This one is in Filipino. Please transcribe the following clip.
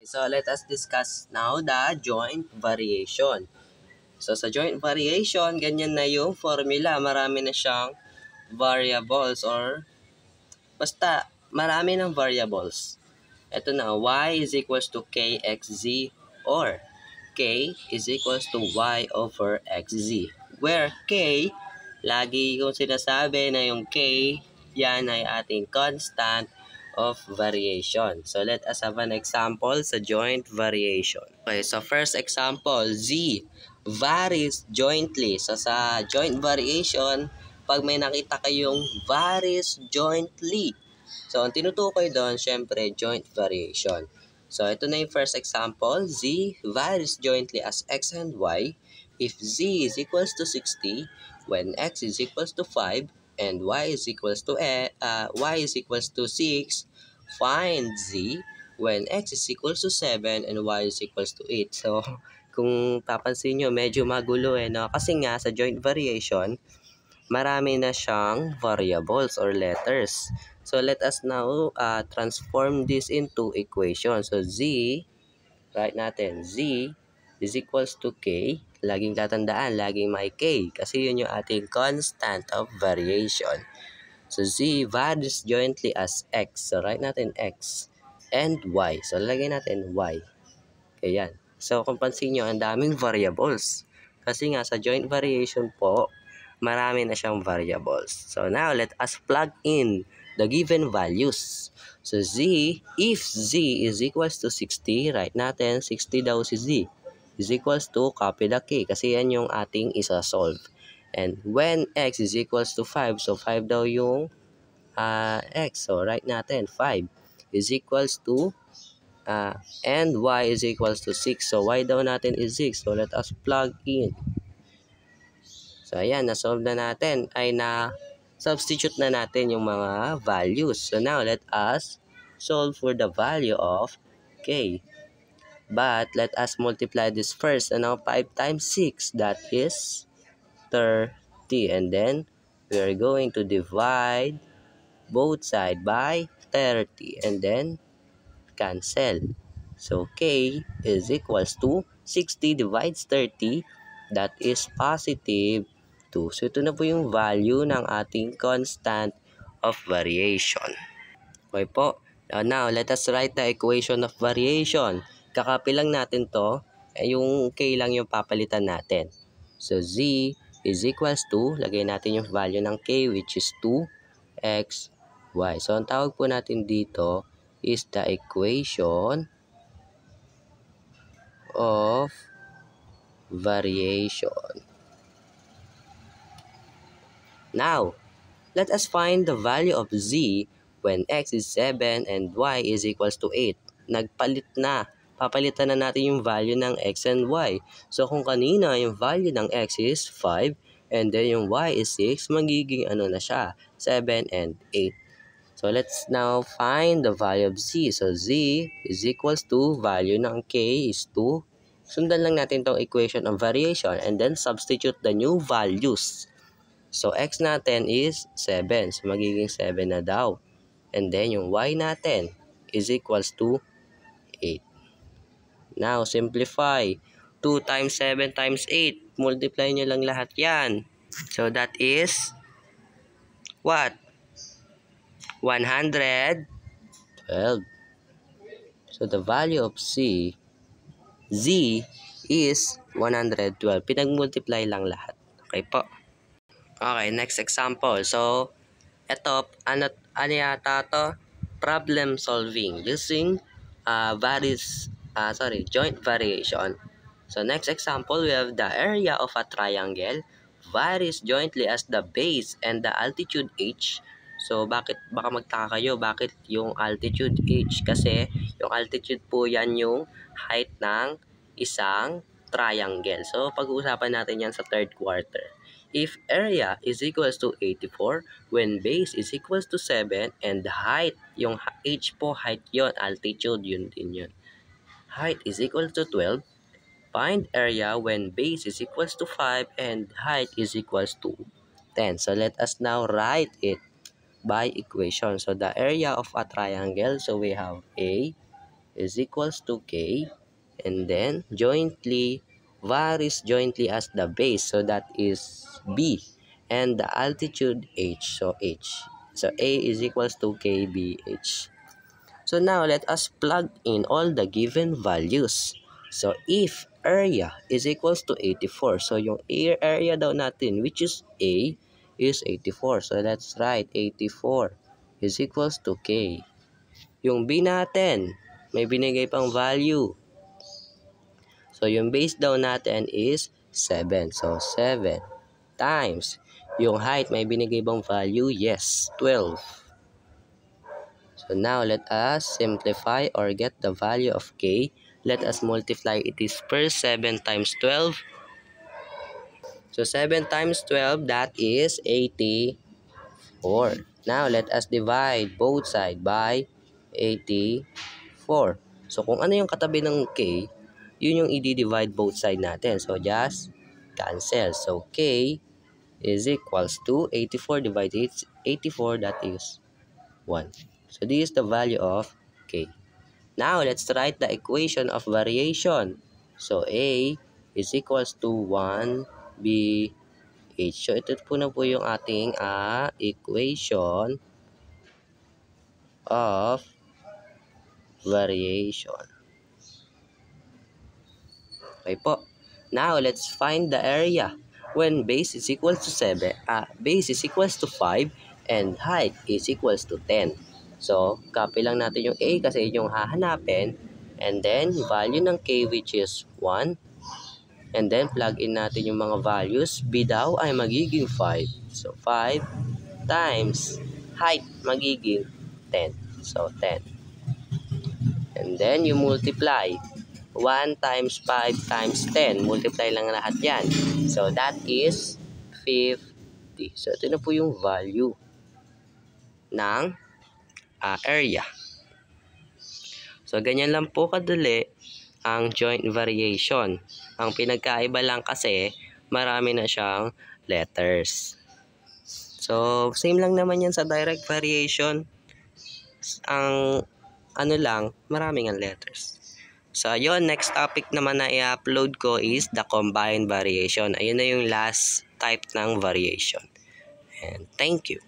So let us discuss now the joint variation. So sa joint variation, ganyan na yung formula. Marami na siyang variables or basta marami ng variables. Ito na, y is equals to kxz or k is equals to y over xz. Where k, lagi kong sinasabi na yung k, yan ay ating constant of variation. So let us have an example sa joint variation. Okay, so first example, z varies jointly. So sa joint variation, pag may nakita kayong varies jointly, so ang tinutukoy doon, syempre, joint variation. So ito na yung first example, z varies jointly as x and y if z is equals to 60 when x is equals to 5 and y is equals to 6. Find z when x is equals to 7 and y is equals to 8. So kung papansin nyo, medyo magulo no? Kasi nga sa joint variation, marami na siyang variables or letters. So let us now transform this into equation. So z, write natin, z is equals to k. Laging tatandaan, laging may k kasi yun yung ating constant of variation. So z varies jointly as x. So write natin x and y. So lagay natin y. Ayan. So kung pansin nyo, ang daming variables. Kasi nga sa joint variation po, marami na siyang variables. So now, let us plug in the given values. So z, if z is equals to 60, write natin 60 daw si z, is equals to copy the k kasi yan yung ating isa-solve. And when x is equals to 5, so 5 daw yung x. So write natin 5 is equals to and y is equals to 6. So y daw natin is 6. So let us plug in. So ayan, na-solve na natin. Ay na-substitute na natin yung mga values. So now let us solve for the value of k. But let us multiply this first. So now 5 times 6, that is 30. And then we are going to divide both sides by 30. And then cancel. So k is equals to 60 divides 30, that is positive 2. So ito na po yung value ng ating constant of variation. Okay po. Now, let us write the equation of variation. Kakapi lang natin to, yung k lang yung papalitan natin. So z is equals to, lagay natin yung value ng k which is 2x, y. So ang tawag po natin dito is the equation of variation. Now, let us find the value of z when x is 7 and y is equals to 8. Nagpalit na. Papalitan na natin yung value ng x and y. So kung kanina yung value ng x is 5 and then yung y is 6, magiging ano na siya, 7 and 8. So let's now find the value of z. So z is equals to value ng k is 2. Sundan lang natin tong equation of variation and then substitute the new values. So x natin is 7. So magiging 7 na daw. And then yung y natin is equals to 8. Now simplify. 2 times 7 times 8. Multiply nyo lang lahat yan. So that is what? 112. So the value of z is 112. Pinag-multiply lang lahat. Okay po. Okay, next example. So, ito, ano yata to? Problem solving using joint variation. So, next example, we have the area of a triangle varies jointly as the base and the altitude h. So, baka magtaka kayo, bakit yung altitude h? Kasi, yung altitude po yan yung height ng isang triangle. So, pag-uusapan natin yan sa third quarter. If area is equals to 84, when base is equals to 7, and height, yung h po, height yon, altitude, yun din yun. Height is equal to 12, find area when base is equals to 5 and height is equals to 10. So let us now write it by equation. So the area of a triangle, so we have A, is equals to k, and then varies jointly as the base, so that is b, and the altitude h, so h. So a is equals to kbh. So now let us plug in all the given values. So if area is equals to 84, so yung area daw natin, which is A, is 84. So let's write 84 is equals to K. Yung B natin, may binigay pang value. So yung base daw natin is 7. So 7 times. Yung height, may binigay bang value? Yes, 12. So now let us simplify or get the value of k. Let us multiply it is first 7 times 12. So 7 times 12, that is 84. Now let us divide both sides by 84. So kung ano yung katabi ng k, yun yung i-divide both sides natin. So just cancel. So k is equals to 84 divided 84, that is 1. So this is the value of k. Now let's write the equation of variation. So a is equals to 1b h. So ito po na po yung ating equation of variation. Okay po. Now let's find the area when base is equals to 5 and height is equals to 10. So, copy lang natin yung A kasi yung hahanapin, and then value ng K, which is 1, and then plug in natin yung mga values. B daw ay magiging 5. So, 5 times height magiging 10. So, 10. And then you multiply 1 times 5 times 10. Multiply lang lahat yan. So, that is 50. So, ito na po yung value ng area. So, ganyan lang po kadali ang joint variation. Ang pinagkaiba lang kasi, marami na siyang letters. So, same lang naman yan sa direct variation. Ang ano lang, maraming ang letters. So, yun, next topic naman na i-upload ko is the combined variation. Ayun na yung last type ng variation. And thank you.